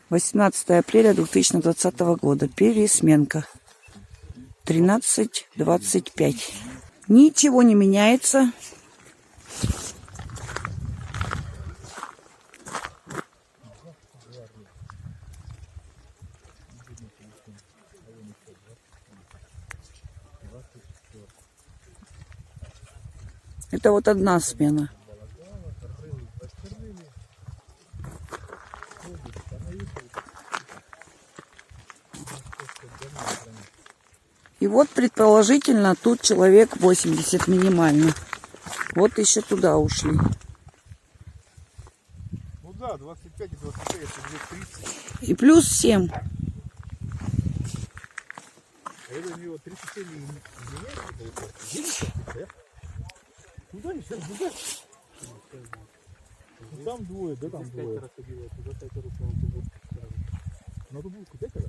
18 апреля 2020 года. Пересменка. 13:25. Ничего не меняется. Это вот одна смена. И вот предположительно тут человек 80 минимально. Вот еще туда ушли. Ну да, 25 и 25, это где 30. И плюс 7. А это у него 37 и меняется, куда они сейчас бегут? Там двое, да, там двое. Надо было куда когда?